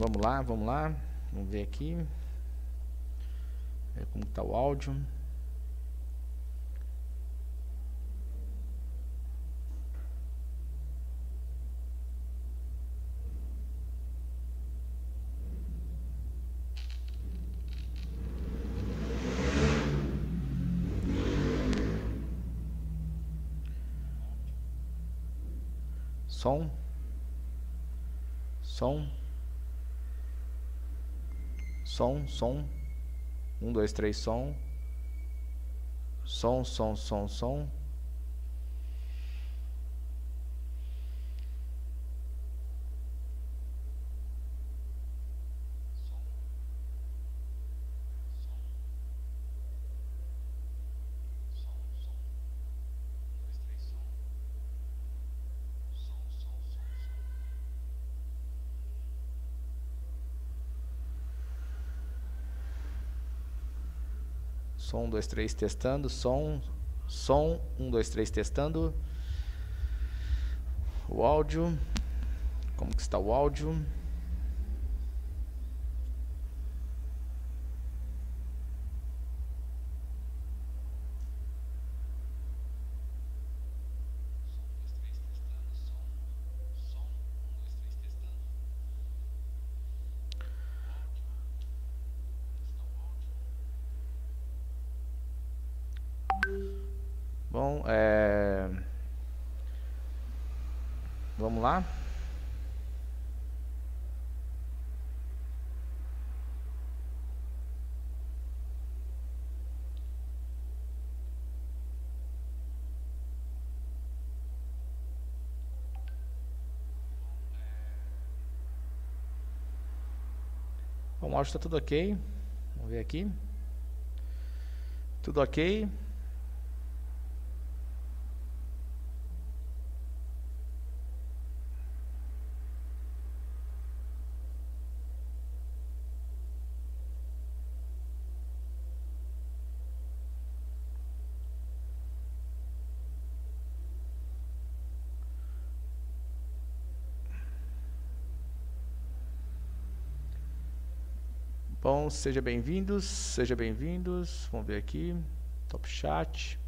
Vamos lá, vamos lá. Vamos ver aqui. Ver como está o áudio. Som. Som. Som, som. 1, 2, 3, som. Som, som, som, som. Som, 1, 2, 3, testando. Som, som, 1, 2, 3, testando. O áudio. Como que está o áudio? Bom, vamos lá. Bom, o áudio está tudo ok. Vamos ver aqui. Tudo ok. Bom, sejam bem-vindos, sejam bem-vindos. Vamos ver aqui. Top Chat.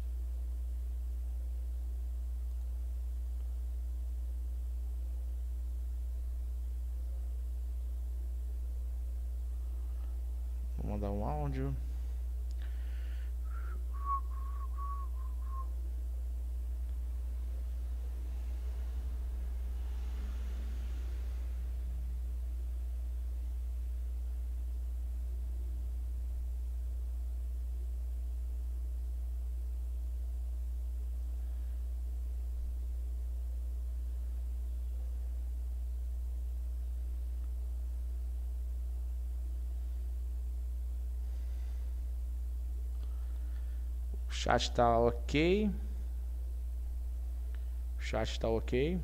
Vou mandar um áudio. O chat está ok. O chat está ok.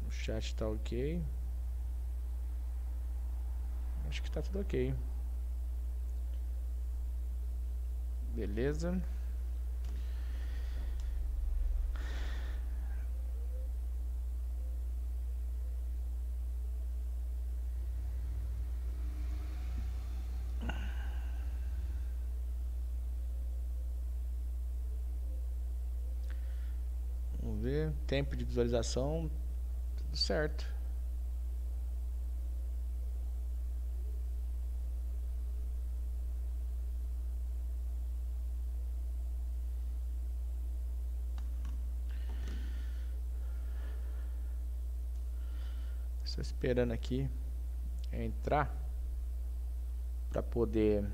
O chat está ok. Acho que está tudo ok. Beleza. Vamos ver. Tempo de visualização. Tudo certo. Estou esperando aqui entrar para poder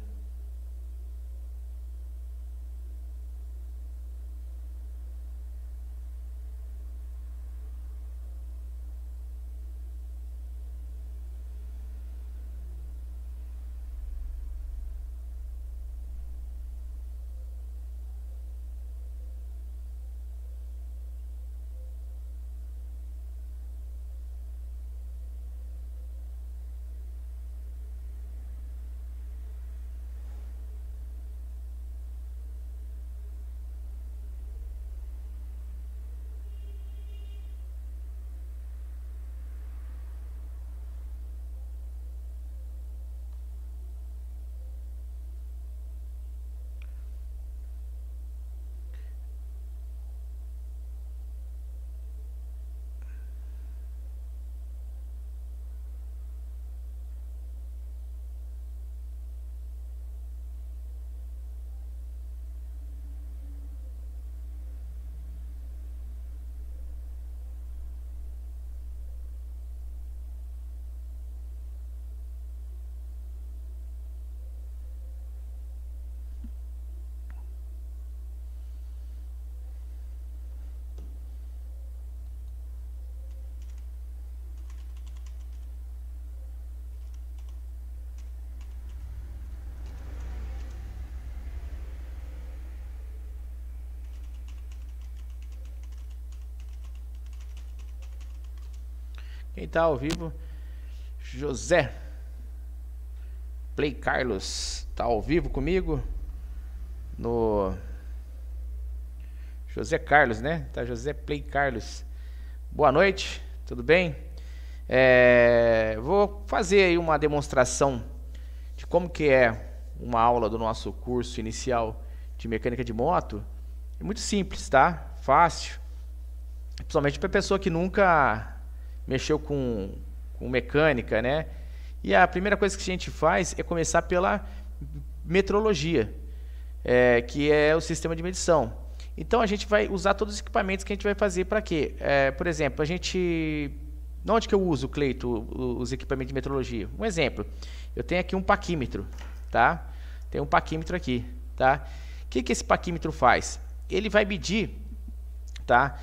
Quem está ao vivo? José Play Carlos está ao vivo comigo no José Carlos, né? Tá José Play Carlos. Boa noite, tudo bem? Vou fazer aí uma demonstração de como que é uma aula do nosso curso inicial de mecânica de moto. É muito simples, tá? Fácil. Principalmente para pessoa que nunca mexeu com mecânica, né? E a primeira coisa que a gente faz é começar pela metrologia, que é o sistema de medição. Então a gente vai usar todos os equipamentos que a gente vai fazer para quê? Por exemplo, onde que eu uso, Cleito, os equipamentos de metrologia? Um exemplo, eu tenho aqui um paquímetro, tá? Tem um paquímetro aqui, tá? O que esse paquímetro faz? Ele vai medir, tá?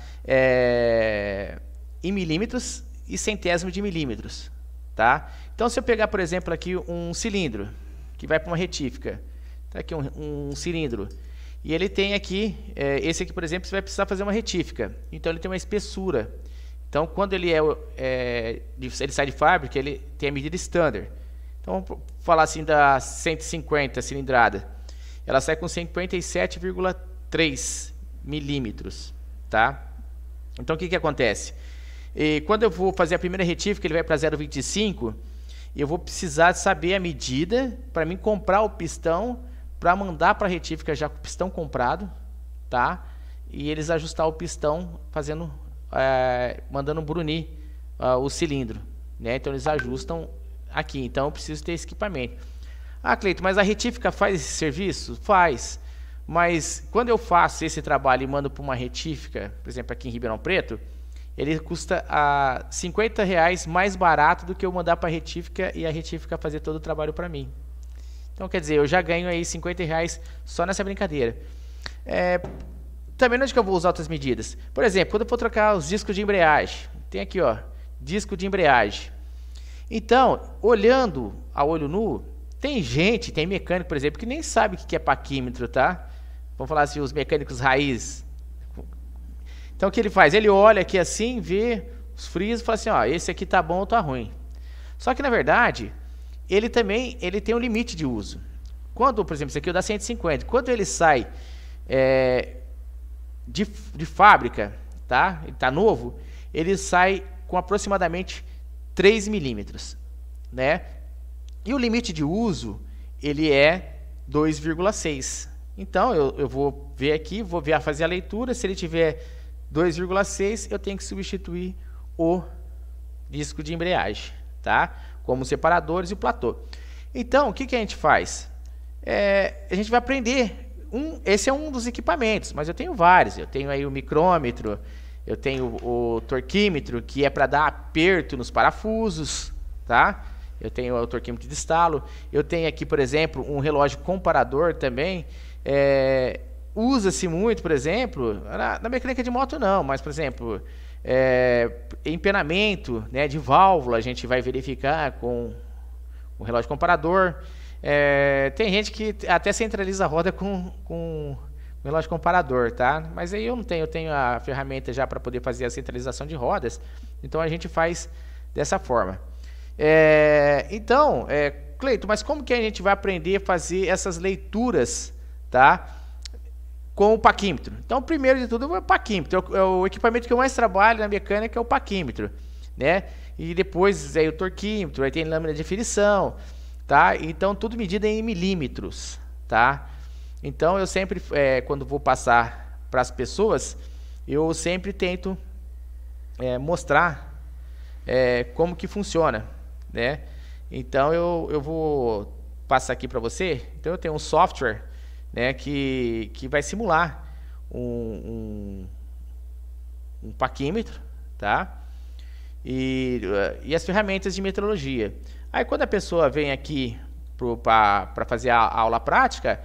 Em milímetros e centésimo de milímetros, tá? Então, se eu pegar, por exemplo, aqui um cilindro que vai para uma retífica, tá aqui um cilindro, e ele tem aqui, esse aqui, por exemplo, você vai precisar fazer uma retífica. Então, ele tem uma espessura. Então, quando ele ele sai de fábrica, ele tem a medida standard. Então, vamos falar assim da 150 cilindrada. Ela sai com 57,3 milímetros, tá? Então, o que acontece? Quando eu vou fazer a primeira retífica, ele vai para 0,25, eu vou precisar saber a medida para mim comprar o pistão, para mandar para a retífica já com o pistão comprado, tá? E eles ajustar o pistão mandando brunir o cilindro, né? Então eles ajustam aqui. Então eu preciso ter esse equipamento. Ah, Cleito, mas a retífica faz esse serviço? Faz. Mas quando eu faço esse trabalho e mando para uma retífica, por exemplo, aqui em Ribeirão Preto, ele custa R$50 mais barato do que eu mandar para a retífica e a retífica fazer todo o trabalho para mim. Então, quer dizer, eu já ganho aí R$50 só nessa brincadeira. Também onde que eu vou usar outras medidas? Por exemplo, quando eu for trocar os discos de embreagem, tem aqui, ó, disco de embreagem. Então, olhando a olho nu, tem mecânico, por exemplo, que nem sabe o que é paquímetro, tá? Vamos falar assim, os mecânicos raiz. Então, o que ele faz? Ele olha aqui assim, vê os frisos e fala assim, ó, esse aqui tá bom ou tá ruim. Só que, na verdade, ele tem um limite de uso. Quando, por exemplo, esse aqui é o da 150, quando ele sai de fábrica, tá? Ele tá novo, ele sai com aproximadamente 3 milímetros, né? E o limite de uso, ele é 2,6. Então, eu vou ver aqui, fazer a leitura, se ele tiver 2,6, eu tenho que substituir o disco de embreagem, tá? Como os separadores e o platô. Então, o que a gente faz? A gente vai aprender. Esse é um dos equipamentos, mas eu tenho vários. Eu tenho aí o micrômetro, eu tenho o torquímetro, que é para dar aperto nos parafusos, tá? Eu tenho o torquímetro de estalo. Eu tenho aqui, por exemplo, um relógio comparador também. Usa-se muito, por exemplo, na mecânica de moto não, mas, por exemplo, empenamento, né, de válvula, a gente vai verificar com o relógio comparador. Tem gente que até centraliza a roda com o relógio comparador, tá? Mas aí eu não tenho, eu tenho a ferramenta já para poder fazer a centralização de rodas, então a gente faz dessa forma. Então, Cleito, mas como que a gente vai aprender a fazer essas leituras, tá? Com o paquímetro. Então, primeiro de tudo, é o paquímetro. O equipamento que eu mais trabalho na mecânica é o paquímetro, né? E depois o torquímetro, aí tem lâmina de aferição, tá? Então, tudo medido em milímetros, tá? Então, eu sempre, quando vou passar para as pessoas, eu sempre tento mostrar como que funciona, né? Então, eu vou passar aqui para você. Então, eu tenho um software, né, que vai simular um paquímetro, tá? E as ferramentas de metrologia. Aí quando a pessoa vem aqui para fazer a aula prática,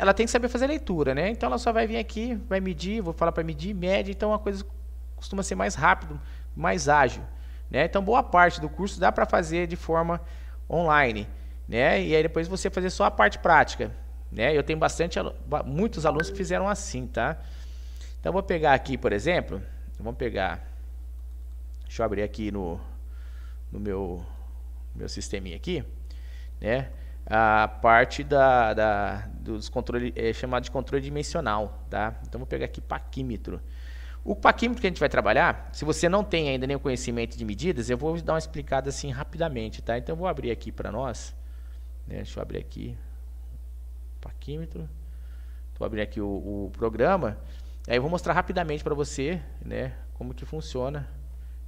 ela tem que saber fazer leitura, né? Então ela só vai vir aqui, vai medir, vou falar para medir, mede, então a coisa costuma ser mais rápido, mais ágil, né? Então boa parte do curso dá para fazer de forma online, né? E aí depois você fazer só a parte prática, né? Eu tenho muitos alunos que fizeram assim, tá? Então vou pegar aqui, por exemplo, vamos pegar Deixa eu abrir aqui no meu sisteminha aqui, né? A parte dos controles é chamado de controle dimensional, tá? Então vou pegar aqui paquímetro. O paquímetro que a gente vai trabalhar, se você não tem ainda nenhum conhecimento de medidas, eu vou dar uma explicada assim rapidamente, tá? Então eu vou abrir aqui para nós, né? Deixa eu abrir aqui paquímetro. Estou abrindo aqui o programa. Aí eu vou mostrar rapidamente para você, né, como que funciona.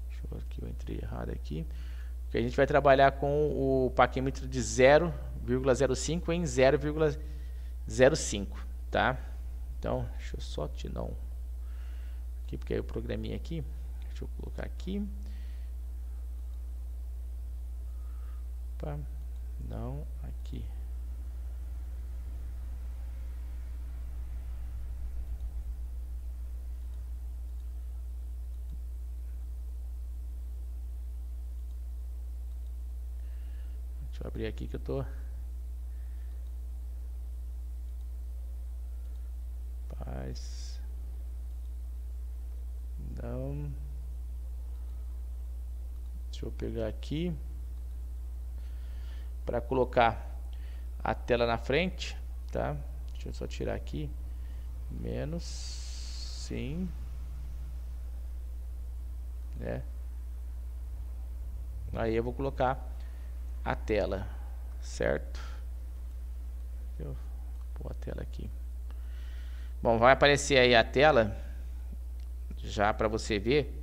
Deixa eu ver aqui, eu entrei errado aqui. Que a gente vai trabalhar com o paquímetro de 0,05 em 0,05, tá? Então, deixa eu só te dar um aqui, porque aí o programinha aqui, deixa eu colocar aqui. Opa, não, aqui. Deixa eu abrir aqui que eu tô. Paz. Não. Deixa eu pegar aqui para colocar a tela na frente, tá? Deixa eu só tirar aqui. Menos. Sim. Né? Aí eu vou colocar a tela, certo? Eu vou pôr a tela aqui. Bom, vai aparecer aí a tela já para você ver.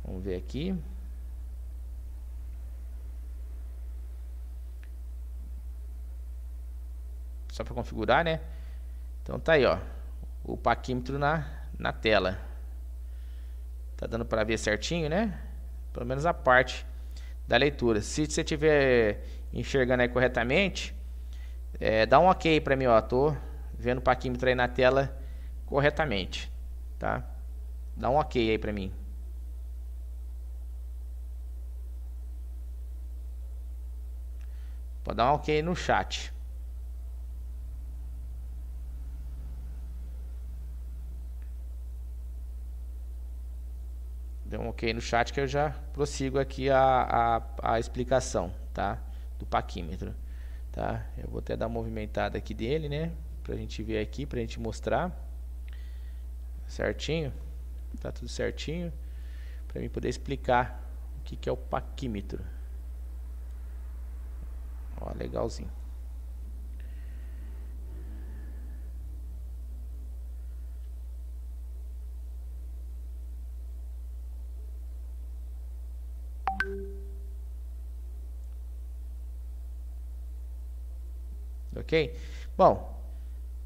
Vamos ver aqui. Só para configurar, né? Então tá aí, ó, o paquímetro na tela. Tá dando para ver certinho, né? Pelo menos a parte da leitura. Se você estiver enxergando aí corretamente, dá um ok para mim, ó. Tô vendo o paquímetro aí na tela corretamente, tá? Dá um ok aí para mim. Pode dar um ok no chat. Dê um ok no chat que eu já prossigo aqui a explicação, tá? Do paquímetro, tá? Eu vou até dar uma movimentada aqui dele, né? Pra gente ver aqui, pra gente mostrar certinho. Tá tudo certinho. Pra mim poder explicar o que é o paquímetro. Ó, legalzinho. Ok? Bom,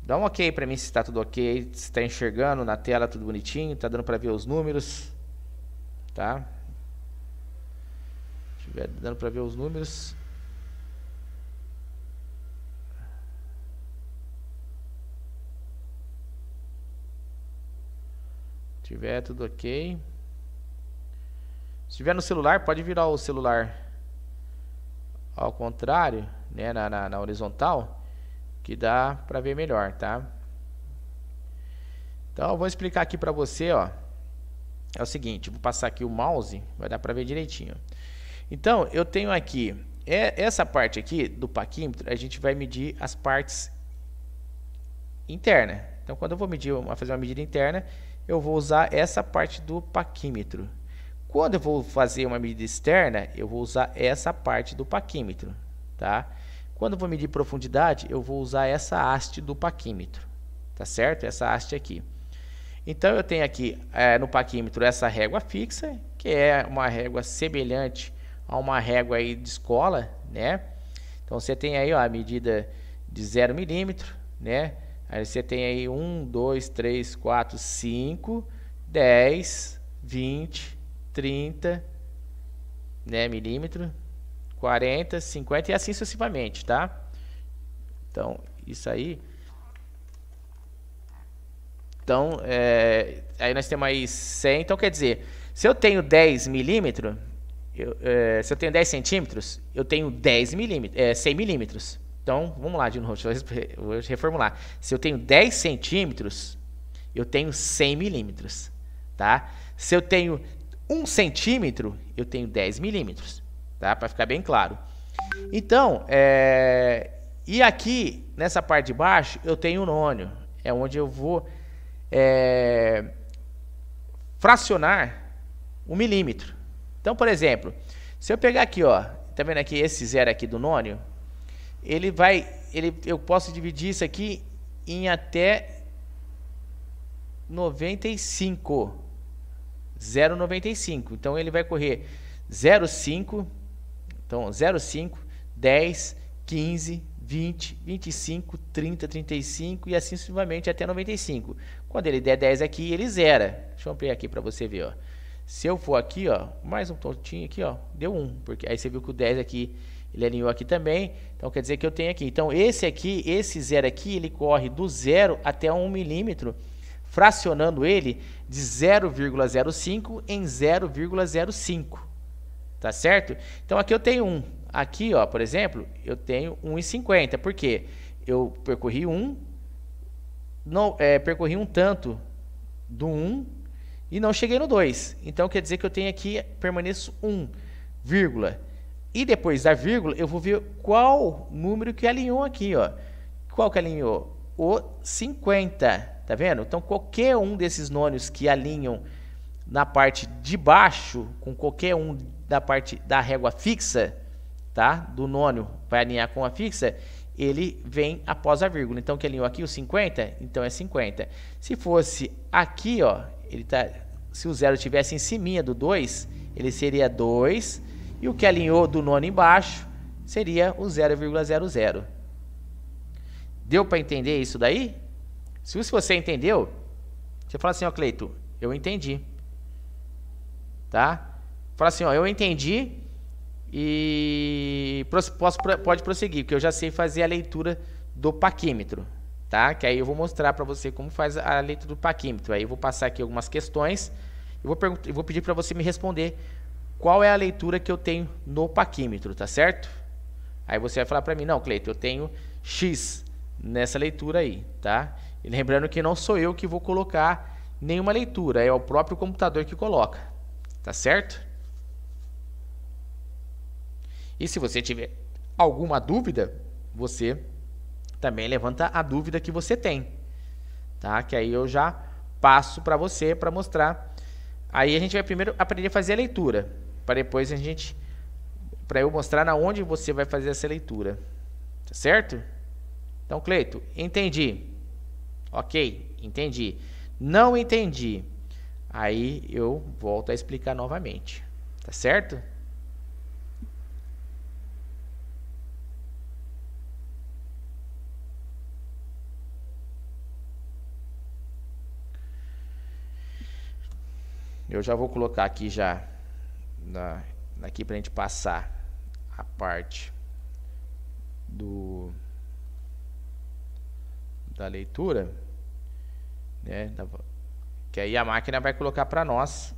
dá um ok para mim se está tudo ok, se está enxergando na tela tudo bonitinho, tá dando para ver os números, tá? Se estiver dando para ver os números. Se tiver tudo ok. Se tiver no celular, pode virar o celular ao contrário, né, na horizontal, que dá para ver melhor, tá? Então eu vou explicar aqui para você, ó. É o seguinte, vou passar aqui o mouse, vai dar para ver direitinho. Então eu tenho aqui essa parte aqui do paquímetro, a gente vai medir as partes internas. Então quando eu vou fazer uma medida interna, eu vou usar essa parte do paquímetro. Quando eu vou fazer uma medida externa, eu vou usar essa parte do paquímetro, tá? Quando eu vou medir profundidade, eu vou usar essa haste do paquímetro, tá certo? Essa haste aqui. Então eu tenho aqui no paquímetro essa régua fixa, que é uma régua semelhante a uma régua aí de escola, né? Então você tem aí, ó, a medida de 0 milímetro, né? Aí você tem aí 1, 2, 3, 4, 5, 10, 20, 30, né, milímetro, 40, 50 e assim sucessivamente, tá? Então, isso aí. Então, aí nós temos aí 100. Então, quer dizer, se eu tenho 10 milímetros, se eu tenho 10 centímetros, eu tenho 10 milímetros, 100 milímetros. Então, vamos lá de novo, vou reformular. Se eu tenho 10 centímetros, eu tenho 100 milímetros, tá? Se eu tenho 1 centímetro, eu tenho 10 milímetros, tá? Para ficar bem claro. Então, e aqui, nessa parte de baixo, eu tenho o nônio. É onde eu vou fracionar 1 milímetro. Então, por exemplo, se eu pegar aqui, ó, tá vendo aqui esse zero aqui do nônio? Eu posso dividir isso aqui em até 95. 0,95. Então, ele vai correr 0,5. Então, 0,5, 10, 15, 20, 25, 30, 35 e assim sucessivamente até 95. Quando ele der 10 aqui, ele zera. Deixa eu ampliar aqui para você ver, ó. Se eu for aqui, ó, mais um pontinho aqui, ó, deu 1, porque aí você viu que o 10 aqui, ele alinhou aqui também, então quer dizer que eu tenho aqui. Então esse aqui, esse zero aqui, ele corre do 0 até 1 milímetro, fracionando ele de 0,05 em 0,05, tá certo? Então aqui eu tenho 1, aqui, ó, por exemplo, eu tenho 1,50, porque eu percorri percorri um tanto do 1 e não cheguei no 2. Então, quer dizer que eu tenho aqui, permaneço 1, vírgula. E depois da vírgula, eu vou ver qual número que alinhou aqui, ó. Qual que alinhou? O 50, tá vendo? Então, qualquer um desses nônios que alinham na parte de baixo, com qualquer um da parte da régua fixa, tá? Do nônio vai alinhar com a fixa, ele vem após a vírgula. Então, que alinhou aqui o 50, então é 50. Se fosse aqui, ó, se o 0 estivesse em cima do 2, ele seria 2, e o que alinhou do nônio embaixo seria o 0,00. Deu para entender isso daí? Se você entendeu, você fala assim, ó, Cleito, eu entendi. Tá? Fala assim, ó, eu entendi e pode prosseguir, porque eu já sei fazer a leitura do paquímetro. Tá? Que aí eu vou mostrar para você como faz a leitura do paquímetro. Aí eu vou passar aqui algumas questões. Eu vou pedir para você me responder qual é a leitura que eu tenho no paquímetro, tá certo? Aí você vai falar para mim, não, Cleito, eu tenho X nessa leitura aí, tá? E lembrando que não sou eu que vou colocar nenhuma leitura, é o próprio computador que coloca, tá certo? E se você tiver alguma dúvida, você também levanta a dúvida que você tem, tá? Que aí eu já passo para você para mostrar. Aí a gente vai primeiro aprender a fazer a leitura, para depois para eu mostrar na onde você vai fazer essa leitura, tá certo? Então, Cleito, entendi. Ok, entendi. Não entendi. Aí eu volto a explicar novamente, tá certo? Eu já vou colocar aqui já aqui para a gente passar a parte da leitura, né? Que aí a máquina vai colocar para nós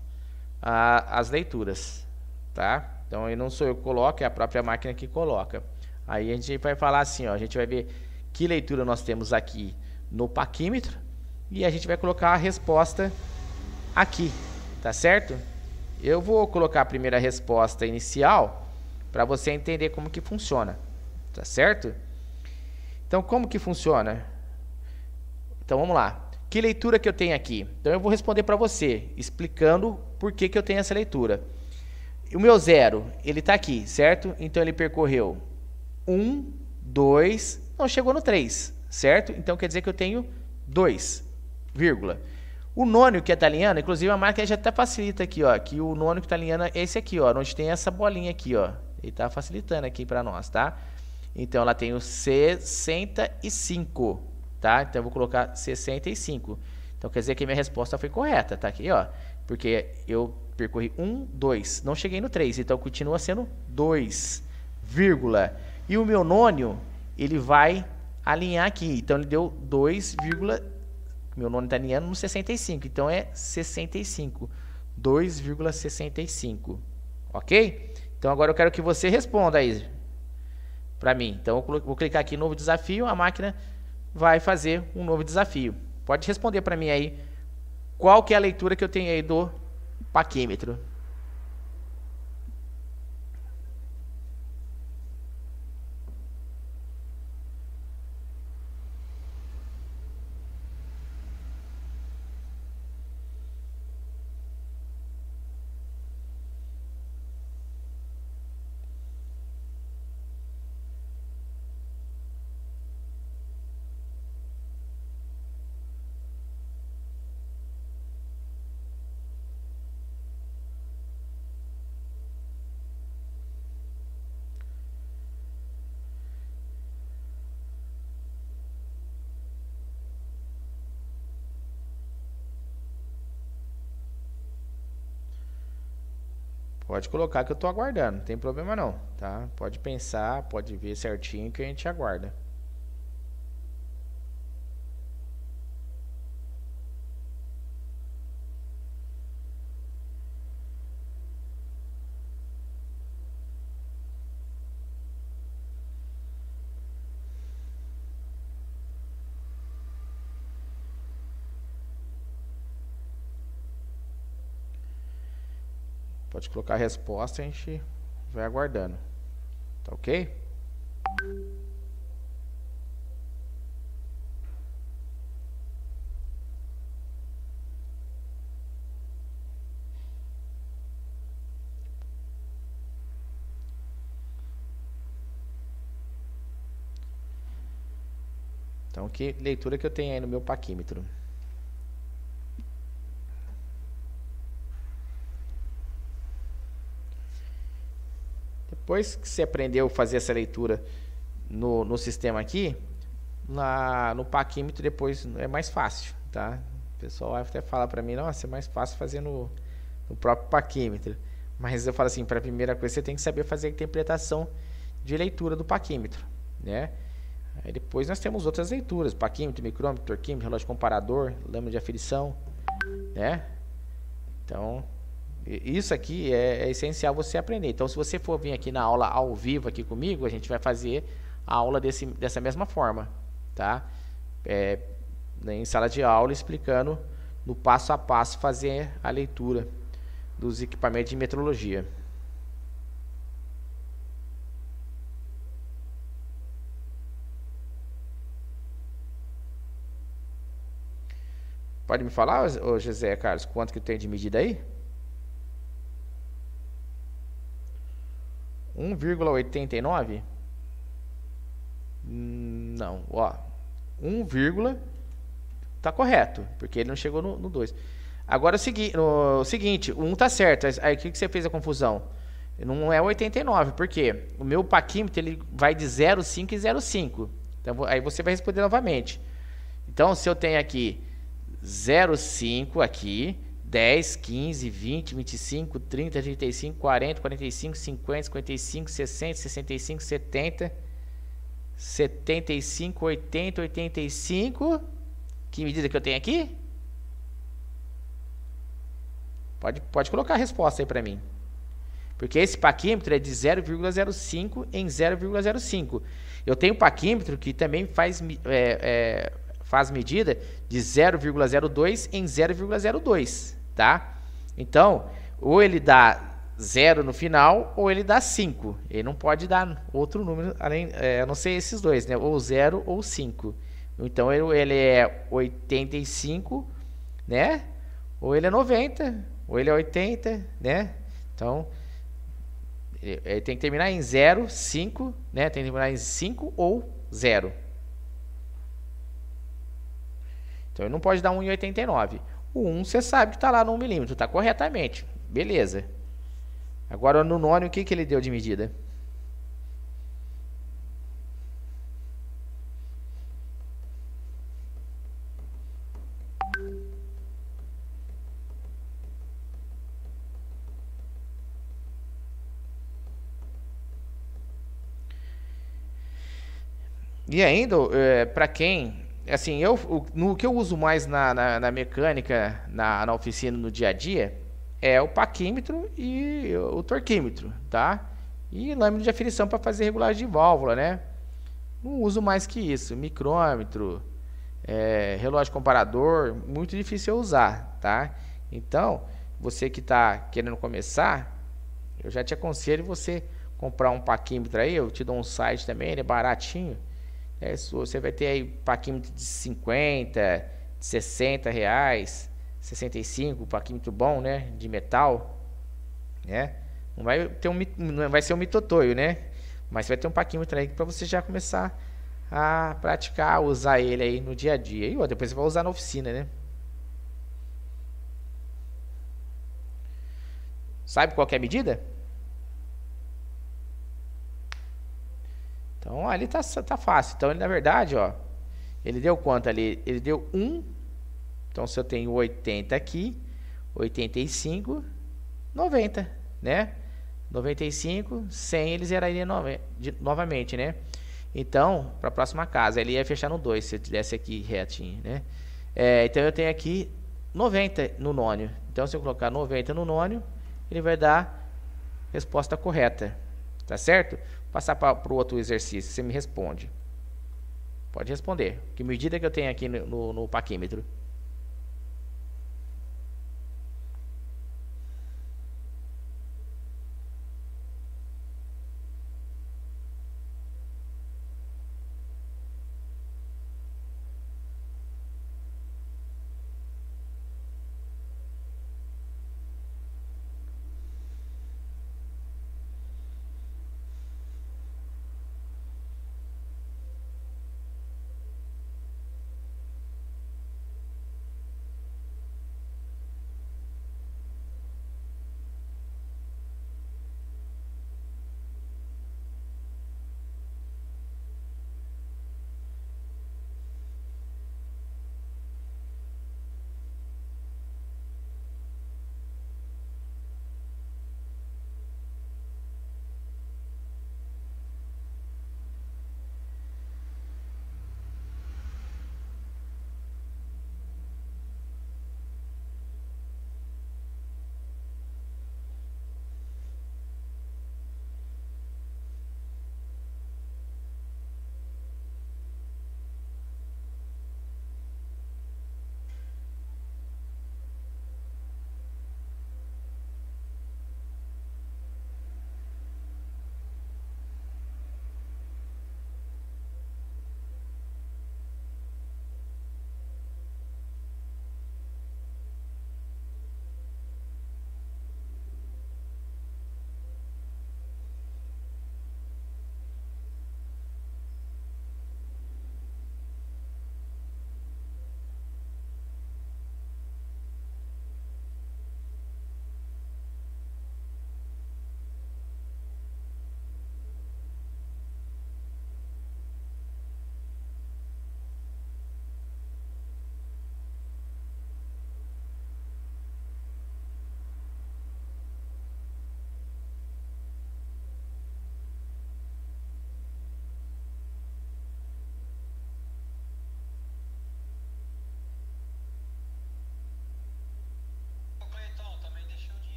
as leituras, tá? Então aí não sou eu que coloco, é a própria máquina que coloca. Aí a gente vai falar assim, ó, a gente vai ver que leitura nós temos aqui no paquímetro e a gente vai colocar a resposta aqui. Tá certo? Eu vou colocar a primeira resposta inicial para você entender como que funciona. Tá certo? Então, como que funciona? Então, vamos lá. Que leitura que eu tenho aqui? Então, eu vou responder para você, explicando por que eu tenho essa leitura. O meu 0, ele está aqui, certo? Então, ele percorreu 1, 2, não chegou no 3, certo? Então, quer dizer que eu tenho 2, vírgula. O nônio que está alinhando, inclusive a máquina já até facilita aqui, ó, que o nônio que está alinhando é esse aqui, ó, onde tem essa bolinha aqui, ó. Ele está facilitando aqui para nós, tá? Então, ela tem o 65, tá? Então, eu vou colocar 65. Então, quer dizer que a minha resposta foi correta, tá aqui, ó. Porque eu percorri 1, 2, não cheguei no 3, então continua sendo 2, vírgula. E o meu nônio, ele vai alinhar aqui, então ele deu 2, meu nônio está alinhando no 65, então é 65, 2,65, ok? Então agora eu quero que você responda aí para mim. Então eu vou clicar aqui em novo desafio, a máquina vai fazer um novo desafio. Pode responder para mim aí qual que é a leitura que eu tenho aí do paquímetro. Pode colocar que eu estou aguardando, não tem problema não, tá? Pode pensar, pode ver certinho que a gente aguarda. Pode colocar a resposta, a gente vai aguardando. Tá ok? Então, que leitura que eu tenho aí no meu paquímetro? Depois que você aprendeu a fazer essa leitura no sistema aqui, no paquímetro depois é mais fácil, tá? O pessoal até fala para mim, nossa, é mais fácil fazer no próprio paquímetro. Mas eu falo assim, para a primeira coisa você tem que saber fazer a interpretação de leitura do paquímetro, né? Aí depois nós temos outras leituras, paquímetro, micrômetro, torquímetro, relógio comparador, lâmina de aferição, né? Então, isso aqui é essencial você aprender. Então, se você for vir aqui na aula ao vivo aqui comigo, a gente vai fazer a aula dessa mesma forma, tá? Em sala de aula, explicando no passo a passo fazer a leitura dos equipamentos de metrologia. Pode me falar, ô José Carlos, quanto que tem de medida aí? 1,89? Não, ó. 1, tá correto, porque ele não chegou no 2. Agora o seguinte, o 1 tá certo. Aí o que você fez a confusão? Não é 89, por quê? O meu paquímetro ele vai de 0,5 e 0,5. Então, aí você vai responder novamente. Então, se eu tenho aqui 0,5 aqui, 10, 15, 20, 25, 30, 35, 40, 45, 50, 55, 60, 65, 70, 75, 80, 85. Que medida que eu tenho aqui? Pode colocar a resposta aí para mim. Porque esse paquímetro é de 0,05 em 0,05. Eu tenho paquímetro que também faz medida de 0,02 em 0,02, tá? Então, ou ele dá 0 no final, ou ele dá 5. Ele não pode dar outro número, a não ser esses dois, né? Ou 0 ou 5. Então, ele é 85, né? Ou ele é 90, ou ele é 80, né? Então, ele tem que terminar em 0, 5, né? Tem que terminar em 5 ou 0. Então, ele não pode dar 1,89. O 1, você sabe que está lá no 1 milímetro, está corretamente. Beleza. Agora, no nônio, o que ele deu de medida? E ainda, para quem... Assim, no que eu uso mais na mecânica, na oficina, no dia a dia, é o paquímetro e o torquímetro, tá? E lâmina de aferição para fazer regulagem de válvula, né? Não uso mais que isso. Micrômetro, relógio comparador, muito difícil eu usar, tá? Então, você que está querendo começar, eu já te aconselho você comprar um paquímetro aí, eu te dou um site também, ele é baratinho. Você vai ter aí paquímetro de 50, de 60 reais, 65, paquímetro bom, né? De metal, né? Não vai ser um mitotoio, né? Mas vai ter um paquímetro aí para você já começar a praticar, usar ele aí no dia a dia. E depois você vai usar na oficina, né? Sabe qual que é a medida? Então ali tá fácil. Então ele na verdade, ó, ele deu quanto ali? Ele deu 1. Então se eu tenho 80 aqui, 85, 90, né? 95, 100 ele zeraria novamente, né? Então, para a próxima casa, ele ia fechar no 2, se eu tivesse aqui retinho, né? Então eu tenho aqui 90 no nônio. Então se eu colocar 90 no nônio, ele vai dar resposta correta. Tá certo? Vou passar para o outro exercício, você me responde. Pode responder. Que medida que eu tenho aqui no paquímetro?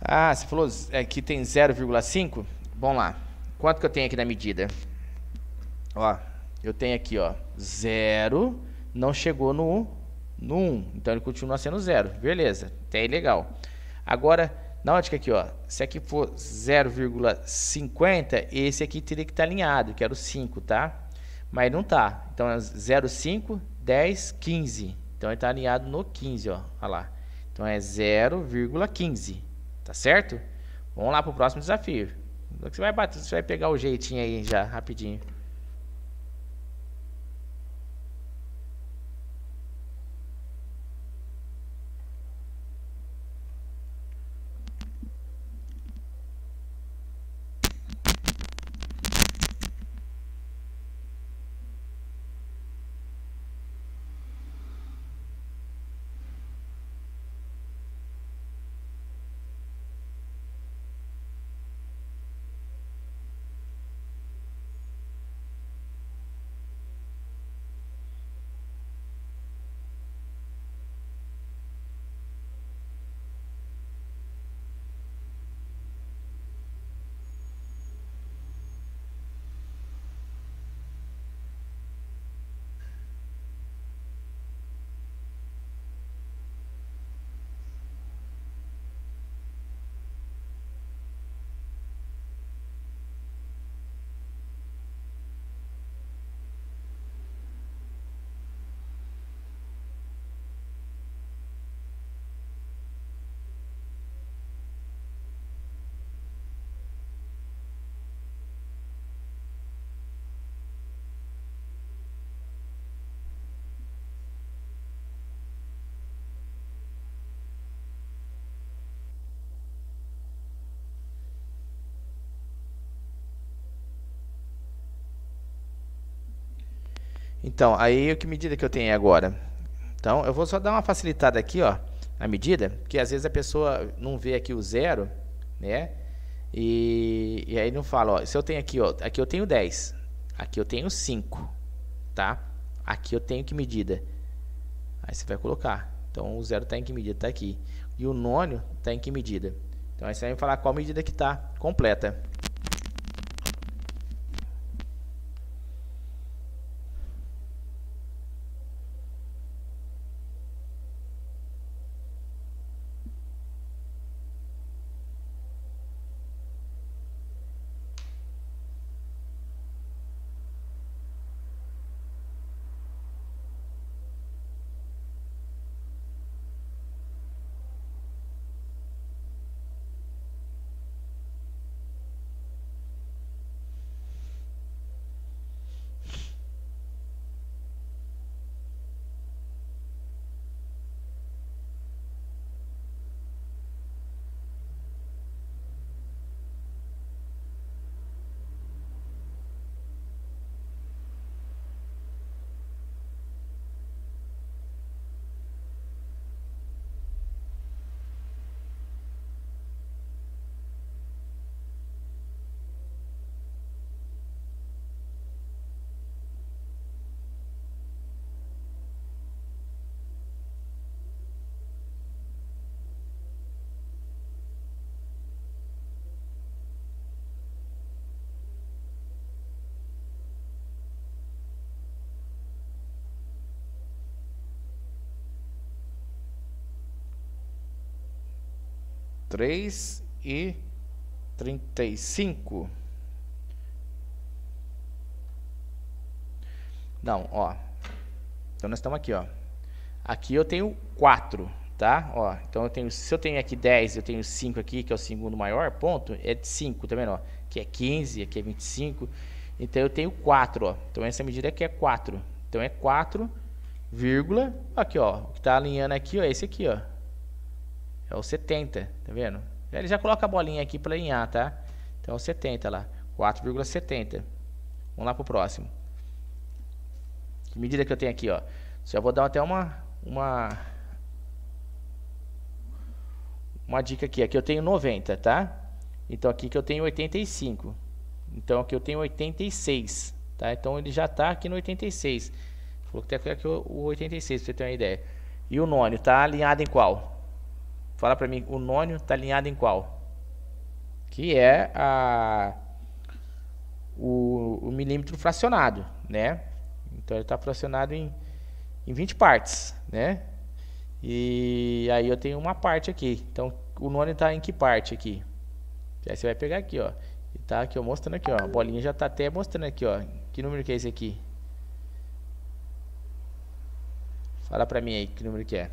Ah, você falou que tem 0,5? Vamos lá. Quanto que eu tenho aqui na medida? Ó, eu tenho aqui, ó, 0, não chegou no 1, então ele continua sendo 0. Beleza, até aí legal. Agora, na ótica aqui, ó, se aqui for 0,50, esse aqui teria que estar alinhado, que era o 5, tá? Mas não tá. Então é 0,5, 10, 15. Então ele está alinhado no 15, ó. Olha lá. Então é 0,15. Tá certo? Vamos lá pro próximo desafio. Você vai bater, você vai pegar o jeitinho aí já, rapidinho. Então, aí que medida que eu tenho agora? Então, eu vou só dar uma facilitada aqui, ó, na medida, porque às vezes a pessoa não vê aqui o zero, né? E aí não fala, ó, se eu tenho aqui, ó, aqui eu tenho 10, aqui eu tenho 5, tá? Aqui eu tenho que medida? Aí você vai colocar. Então, o zero está em que medida? Está aqui. E o nônio está em que medida? Então, aí você vai me falar qual medida que está completa. Três e 35. Não, ó. Então nós estamos aqui, ó. Aqui eu tenho 4, tá? Ó, então eu tenho, se eu tenho aqui 10, eu tenho 5 aqui, que é o segundo maior ponto, é de 5, tá vendo, ó? Aqui é 15, aqui é 25. Então eu tenho 4, ó. Então essa medida aqui é 4. Então é 4, vírgula, aqui, ó. O que tá alinhando aqui, ó, é esse aqui, ó. É o 70, tá vendo? Ele já coloca a bolinha aqui para alinhar, tá? Então é o 70 lá, 4,70. Vamos lá pro próximo. Que medida que eu tenho aqui, ó? Já vou dar até uma dica aqui. Aqui eu tenho 90, tá? Então aqui que eu tenho 85. Então aqui eu tenho 86, tá? Então ele já tá aqui no 86. Vou colocar aqui o 86 pra você ter uma ideia. E o nônio tá alinhado em qual? Fala pra mim, o nônio tá alinhado em qual? Que é o milímetro fracionado, né? Então ele está fracionado em 20 partes, né? E aí eu tenho uma parte aqui. Então o nônio está em que parte aqui? Aí você vai pegar aqui, ó. E tá aqui, ó, mostrando aqui, ó. A bolinha já está até mostrando aqui, ó. Que número que é esse aqui? Fala pra mim aí que número que é.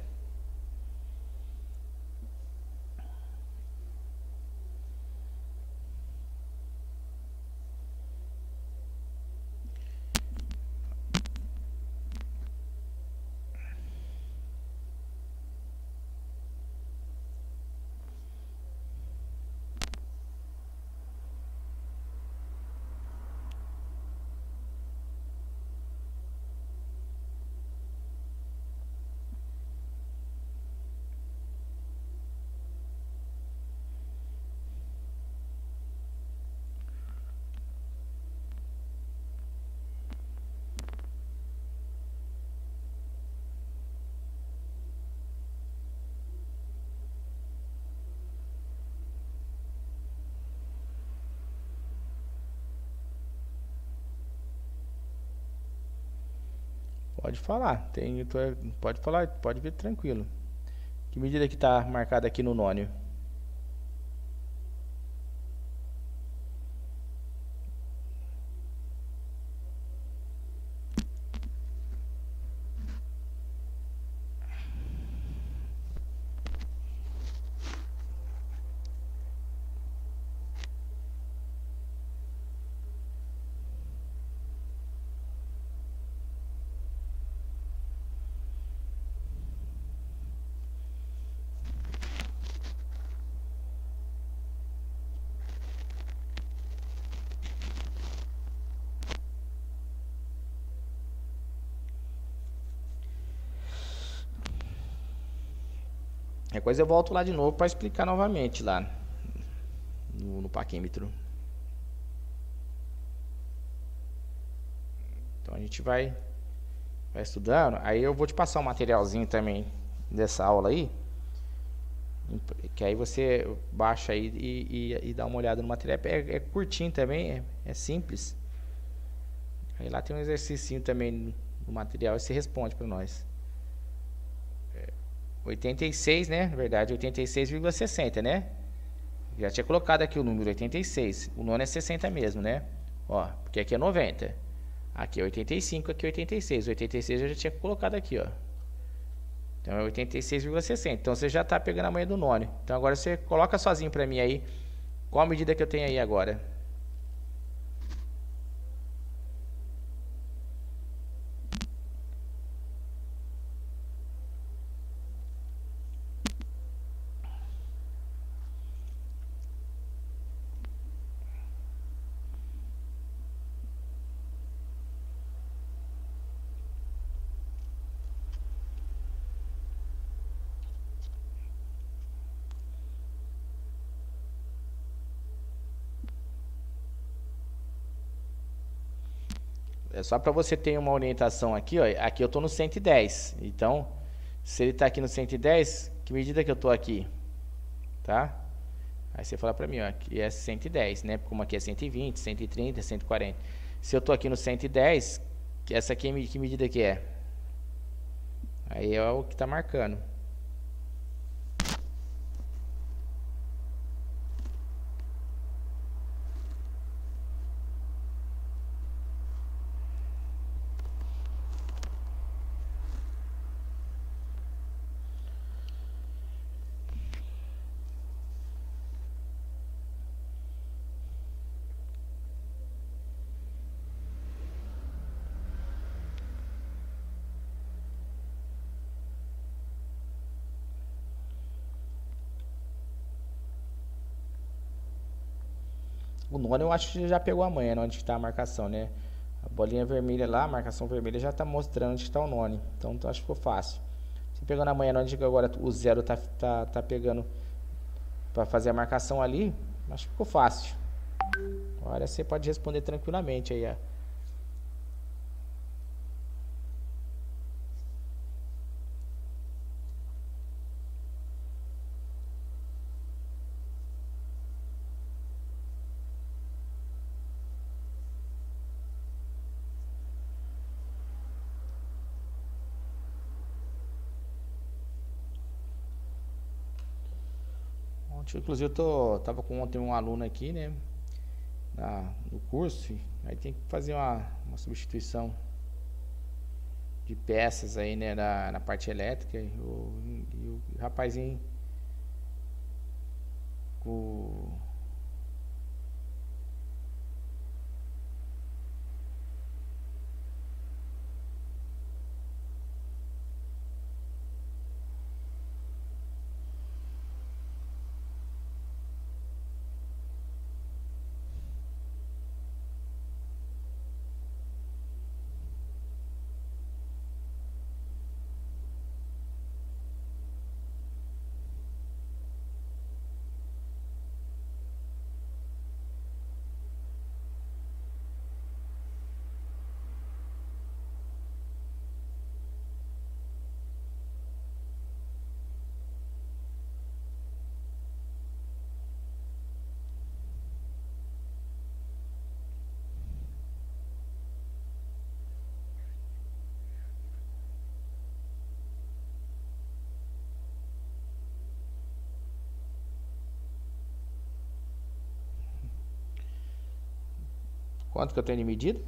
Pode falar, pode falar, pode vir tranquilo. Que medida que está marcada aqui no nônio? Depois eu volto lá de novo para explicar novamente lá no paquímetro. Então a gente vai estudando. Aí eu vou te passar um materialzinho também dessa aula aí, que aí você baixa aí e dá uma olhada no material. É curtinho também, é simples. Aí lá tem um exercício também no material e você responde para nós. 86, né? Na verdade, 86,60, né? Já tinha colocado aqui o número 86. O nono é 60 mesmo, né? Ó, porque aqui é 90. Aqui é 85, aqui é 86. 86 eu já tinha colocado aqui, ó. Então é 86,60. Então você já está pegando a manha do nono. Então agora você coloca sozinho para mim aí qual a medida que eu tenho aí agora. É só para você ter uma orientação aqui, ó. Aqui eu estou no 110. Então, se ele está aqui no 110, que medida que eu estou aqui? Tá? Aí você fala para mim, ó, aqui é 110, né? Como aqui é 120, 130, 140. Se eu estou aqui no 110, essa aqui que medida que é? Aí é o que está marcando. O nono eu acho que já pegou a manha, onde está a marcação, né? A bolinha vermelha lá, a marcação vermelha já está mostrando onde está o nono. Então acho que ficou fácil. Você pegando a manha onde agora o zero tá pegando para fazer a marcação ali, acho que ficou fácil. Agora você pode responder tranquilamente aí. Inclusive tava com ontem um aluno aqui, né, no curso, aí tem que fazer uma substituição de peças aí, né, na parte elétrica, e o rapazinho com quanto que eu tenho de medida?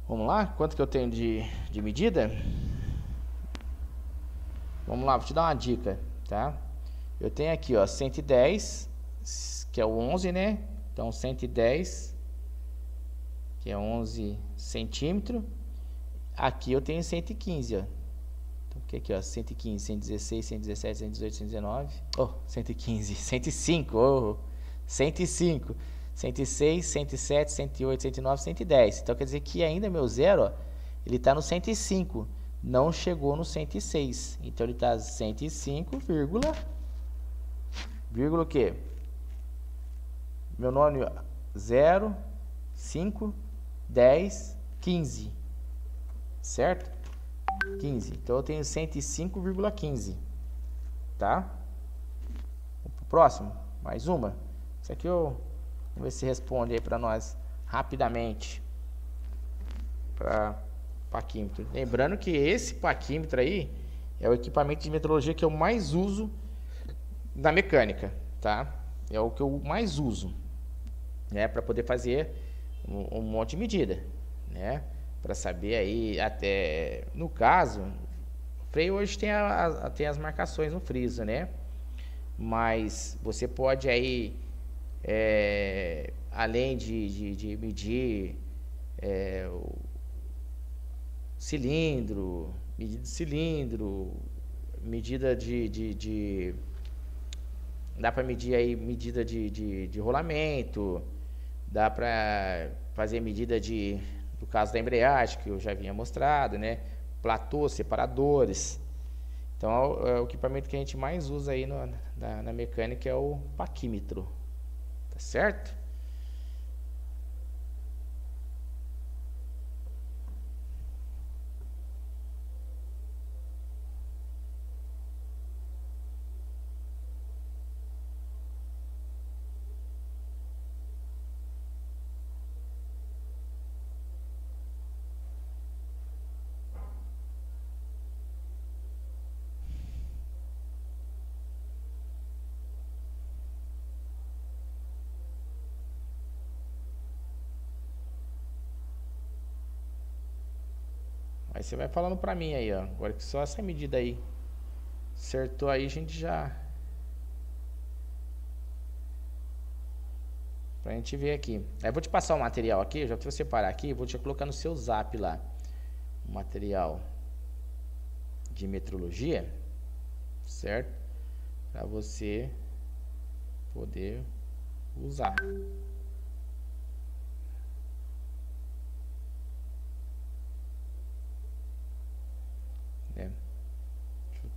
Vamos lá, quanto que eu tenho de medida? Vamos lá, vou te dar uma dica, tá? Eu tenho aqui, ó, 110, que é o 11, né? Então, 110, que é 11 centímetros. Aqui eu tenho 115, ó. Então, o que aqui, ó? 115, 116, 117, 118, 119. Oh, 115, 105, oh, 105. 106, 107, 108, 109, 110. Então quer dizer que ainda meu zero, ó, ele está no 105, não chegou no 106. Então ele está 105, vírgula o quê? Meu nome 0, 5, 10, 15. Certo? 15. Então eu tenho 105,15. Tá? Vamos pro próximo. Mais uma. Isso aqui eu... Vamos ver se responde aí para nós rapidamente. Para paquímetro. Lembrando que esse paquímetro aí é o equipamento de metrologia que eu mais uso na mecânica, tá? É o que eu mais uso, né? Para poder fazer um monte de medida, né? Para saber aí, até no caso, o freio hoje tem as marcações no friso, né? Mas você pode aí além de medir o cilindro, medida de cilindro, medida dá para medir aí medida de rolamento, dá para fazer medida do caso da embreagem, que eu já havia mostrado, né? Platô, separadores. Então, o equipamento que a gente mais usa aí na mecânica é o paquímetro. Tá certo? Aí você vai falando pra mim aí, ó. Agora que só essa medida aí acertou aí, a gente já... Pra gente ver aqui. Aí eu vou te passar o material aqui, já vou separar aqui, vou te colocar no seu zap lá. O material de metrologia, certo? Pra você poder usar.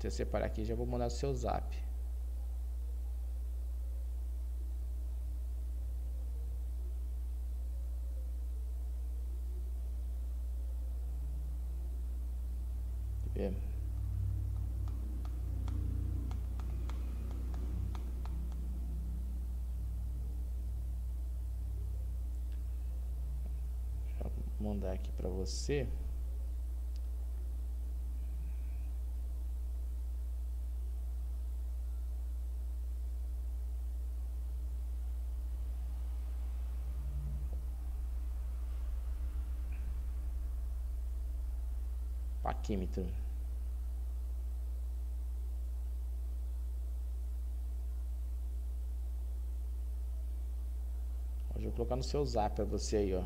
Deixa eu separar aqui, já vou mandar no seu zap. Vou mandar aqui para você. Paquímetro. Hoje eu vou colocar no seu zap para você aí, ó,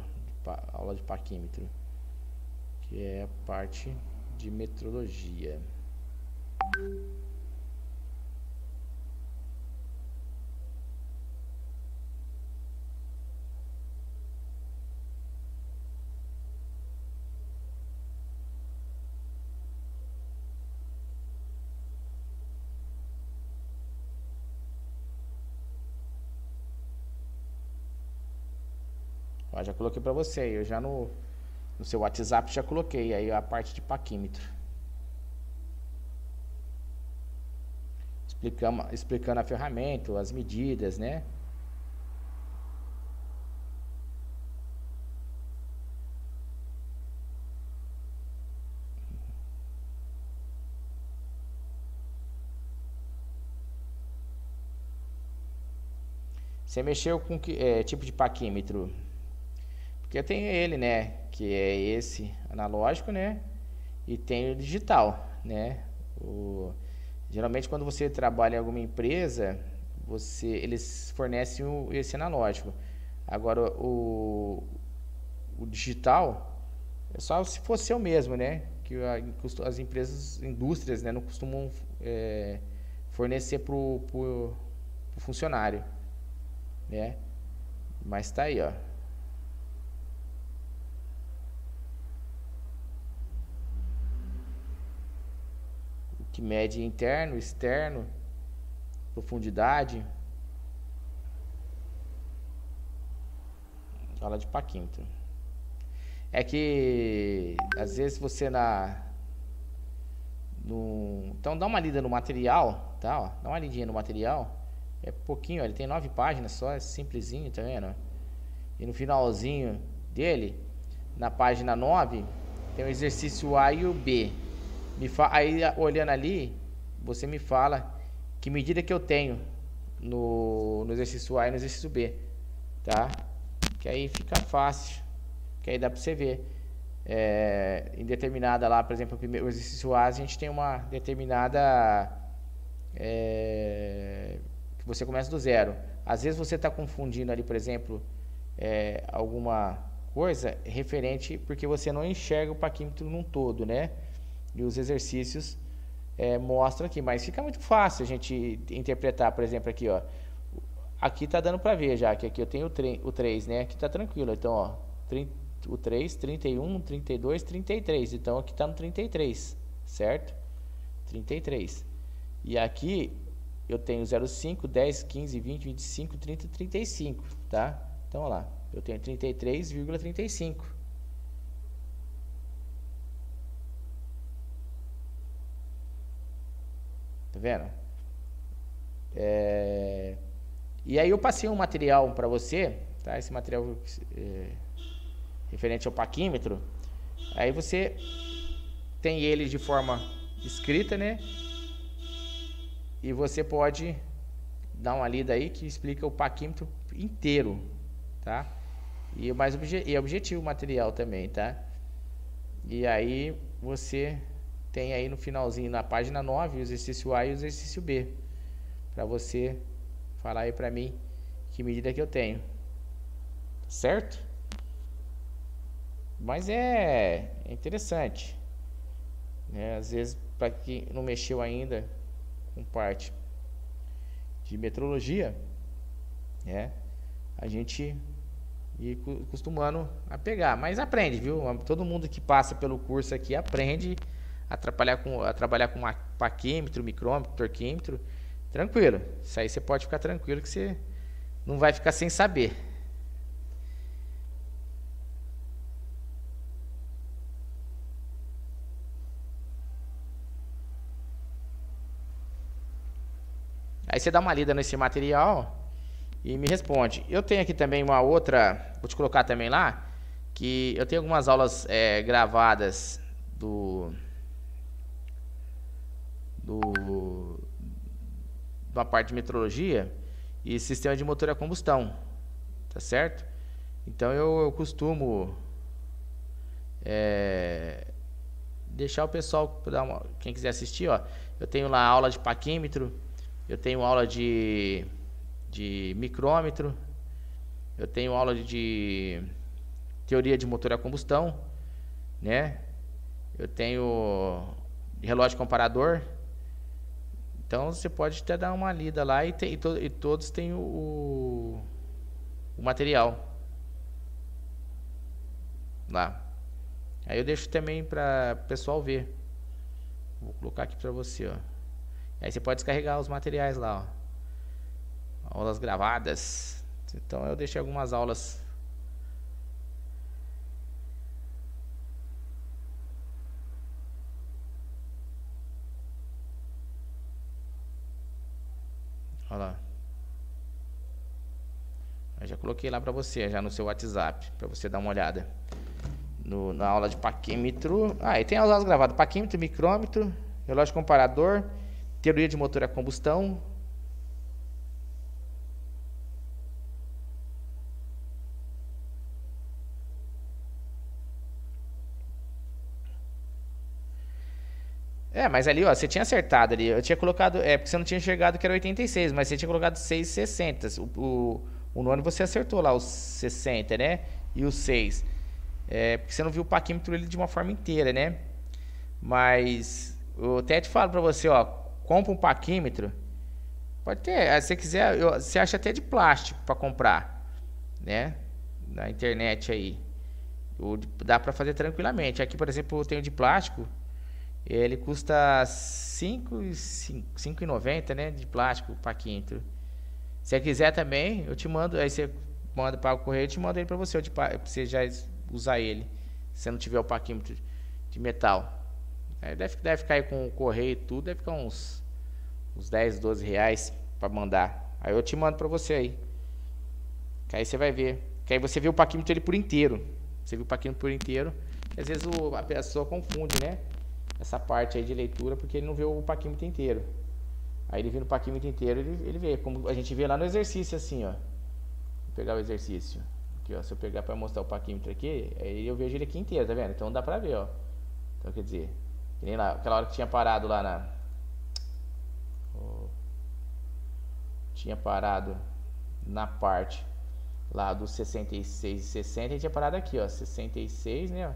aula de paquímetro, que é a parte de metrologia. Ó, já coloquei para você, eu já no seu WhatsApp já coloquei aí a parte de paquímetro. Explicando a ferramenta, as medidas, né? Você mexeu com que tipo de paquímetro? Porque eu tenho ele, né? Que é esse analógico, né? E tem o digital, né? Geralmente quando você trabalha em alguma empresa, eles fornecem esse analógico. Agora o digital é só se for seu mesmo, né? Que as indústrias, né, não costumam fornecer pro funcionário, né? Mas tá aí, ó. O que mede interno, externo, profundidade. Fala de paquímetro. É que às vezes você então dá uma lida no material, tá? Ó, dá uma lidinha no material. É pouquinho, ó, ele tem 9 páginas só, é simplesinho, tá vendo? E no finalzinho dele, na página 9, tem o exercício A e o B. Aí olhando ali, você me fala que medida que eu tenho no exercício A e no exercício B, tá? Que aí fica fácil, que aí dá pra você ver. Em determinada lá, por exemplo, o exercício A, a gente tem uma determinada que você começa do zero. Às vezes você está confundindo ali, por exemplo, alguma coisa referente, porque você não enxerga o paquímetro num todo, né? E os exercícios mostram aqui, mas fica muito fácil a gente interpretar, por exemplo, aqui, ó. Aqui tá dando para ver já, que aqui eu tenho o 3, né? Aqui tá tranquilo, então, ó, o 3, 31, 32, 33. Então aqui tá no 33, certo? 33. E aqui eu tenho 0,5, 10, 15, 20, 25, 30, 35, tá? Então, ó lá, eu tenho 33,35. Tá vendo? E aí eu passei um material para você, tá? Esse material referente ao paquímetro. Aí você tem ele de forma escrita, né? E você pode dar uma lida aí que explica o paquímetro inteiro, tá? E é objetivo o material também, tá? E aí você tem aí no finalzinho, na página 9, o exercício A e o exercício B, para você falar aí para mim que medida que eu tenho, certo? Mas é interessante, né? Às vezes, para quem não mexeu ainda com parte de metrologia, né? A gente ir costumando a pegar, mas aprende, viu? Todo mundo que passa pelo curso aqui aprende a trabalhar com paquímetro, micrômetro, torquímetro, tranquilo. Isso aí você pode ficar tranquilo que você não vai ficar sem saber. Aí você dá uma lida nesse material e me responde. Eu tenho aqui também uma outra, vou te colocar também lá, que eu tenho algumas aulas gravadas da parte de metrologia e sistema de motor a combustão, tá certo? Então eu costumo deixar o pessoal, quem quiser assistir, ó, eu tenho lá aula de paquímetro, eu tenho aula de micrômetro, eu tenho aula de teoria de motor a combustão, né? Eu tenho relógio comparador. Então você pode até dar uma lida lá e todos têm o material lá. Aí eu deixo também para o pessoal ver. Vou colocar aqui para você, ó. Aí você pode descarregar os materiais lá, ó. Aulas gravadas. Então eu deixei algumas aulas. Olha lá. Eu já coloquei lá para você, já no seu WhatsApp, para você dar uma olhada. Na aula de paquímetro. E tem as aulas gravadas: paquímetro, micrômetro, relógio comparador, teoria de motor a combustão. Mas ali, ó, você tinha acertado ali. Eu tinha colocado, porque você não tinha enxergado que era 86, mas você tinha colocado 6,60. O nono você acertou lá, os 60, né? E os 6. Porque você não viu o paquímetro ele de uma forma inteira, né? Mas eu até te falo pra você, ó, compra um paquímetro. Pode ter, se você quiser, você acha até de plástico pra comprar, né? Na internet aí. Dá pra fazer tranquilamente. Aqui, por exemplo, eu tenho de plástico. Ele custa 5,90, né? De plástico, paquímetro. Se você quiser também, eu te mando. Aí você manda para o correio, eu te mando ele para você. Pra você já usar ele. Se você não tiver o paquímetro de metal. Deve ficar aí com o correio e tudo. Deve ficar uns 10, 12 reais para mandar. Aí eu te mando para você aí. Que aí você vai ver. Que aí você vê o paquímetro ele por inteiro. Você viu o paquímetro por inteiro. Que às vezes a pessoa confunde, né? Essa parte aí de leitura, porque ele não vê o paquímetro inteiro. Aí ele vê no paquímetro inteiro, ele vê, como a gente vê lá no exercício assim, ó. Vou pegar o exercício. Aqui, ó, se eu pegar para mostrar o paquímetro aqui, aí eu vejo ele aqui inteiro, tá vendo? Então dá pra ver, ó. Então quer dizer, que nem lá, aquela hora que tinha parado lá tinha parado na parte lá dos 66 e 60, e tinha parado aqui, ó, 66, né, ó.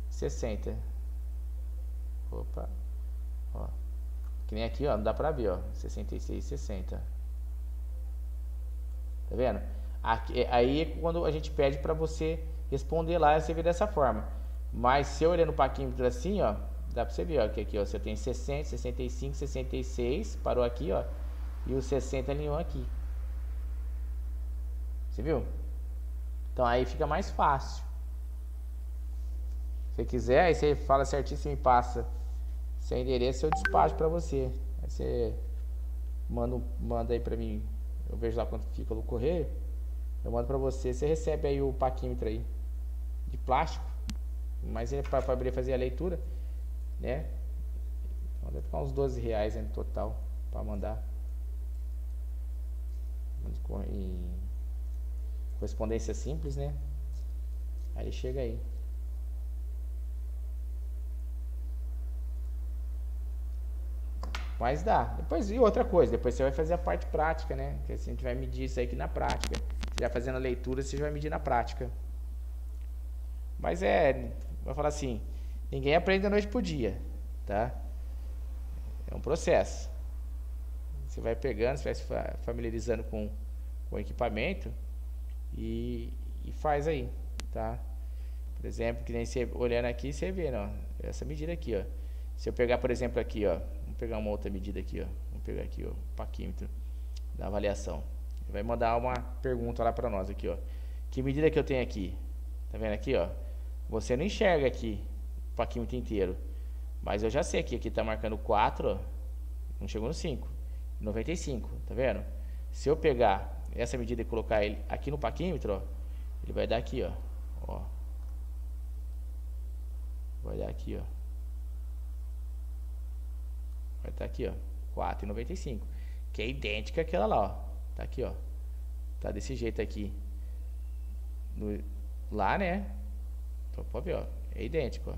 60. Opa. Ó. Que nem aqui, ó, não dá pra ver, ó, 66 e 60. Tá vendo? Aqui, aí é quando a gente pede pra você responder lá, você vê dessa forma. Mas se eu olhar no paquímetro assim, ó, dá pra você ver, ó, que aqui, ó, você tem 60, 65, 66, parou aqui, ó, e o 60 alinhou aqui. Você viu? Então aí fica mais fácil. Se você quiser, aí você fala certinho, você me passa seu endereço, eu despacho pra você. Aí você manda aí pra mim, eu vejo lá quanto fica no correio, eu mando pra você, você recebe aí o paquímetro aí, de plástico, mas é pra abrir fazer a leitura, né? Então deve ficar uns 12 reais aí no total pra mandar. Em correspondência simples, né? Aí chega aí. Mas dá. Depois, e outra coisa, depois você vai fazer a parte prática, né? Que assim, a gente vai medir isso aí aqui na prática. Você já fazendo a leitura, você já vai medir na prática. Mas vai falar assim, ninguém aprende da noite pro dia, tá? É um processo. Você vai pegando, você vai se familiarizando com o equipamento e faz aí, tá? Por exemplo, que nem você olhando aqui, você vê, ó, essa medida aqui, ó. Se eu pegar, por exemplo, aqui, ó, vamos pegar uma outra medida aqui, ó. Vamos pegar aqui, ó, o paquímetro da avaliação. Vai mandar uma pergunta lá para nós aqui, ó. Que medida que eu tenho aqui? Tá vendo aqui, ó? Você não enxerga aqui o paquímetro inteiro, mas eu já sei que aqui tá marcando 4, ó. Não chegou no 5. 95, tá vendo? Se eu pegar essa medida e colocar ele aqui no paquímetro, ó, ele vai dar aqui, ó. Vai dar aqui, ó. Vai estar aqui, ó, 4,95, que é idêntica àquela lá, ó. Tá aqui, ó. Tá desse jeito aqui. Lá, né? Então pode ver, ó. É idêntico, ó.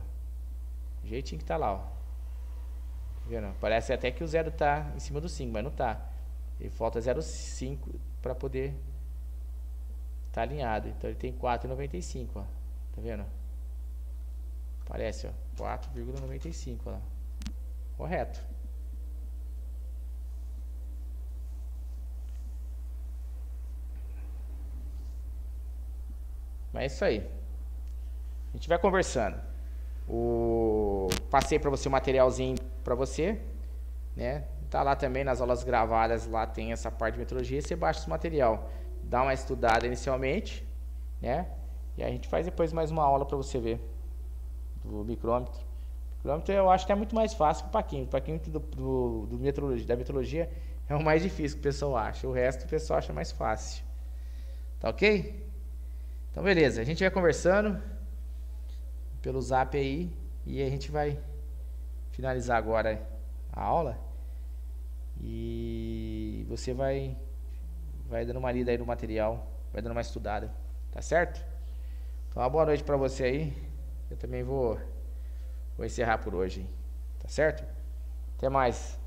O jeitinho que tá lá, ó. Tá vendo? Parece até que o 0 tá em cima do 5, mas não tá. Ele falta 0,5 para poder tá alinhado. Então ele tem 4,95, ó. Tá vendo? Parece, ó. 4,95, ó. Correto. Mas é isso aí. A gente vai conversando. Passei para você o materialzinho para você, né? Tá lá também nas aulas gravadas, lá tem essa parte de metrologia, você baixa esse material, dá uma estudada inicialmente, né? E aí a gente faz depois mais uma aula para você ver do micrômetro. O micrômetro eu acho que é muito mais fácil que o paquímetro. O paquímetro da metrologia é o mais difícil que o pessoal acha. O resto o pessoal acha mais fácil. Tá ok? Então beleza, a gente vai conversando pelo zap aí e a gente vai finalizar agora a aula e você vai dando uma lida aí no material, vai dando uma estudada, tá certo? Então uma boa noite pra você aí, eu também vou encerrar por hoje. Tá certo? Até mais.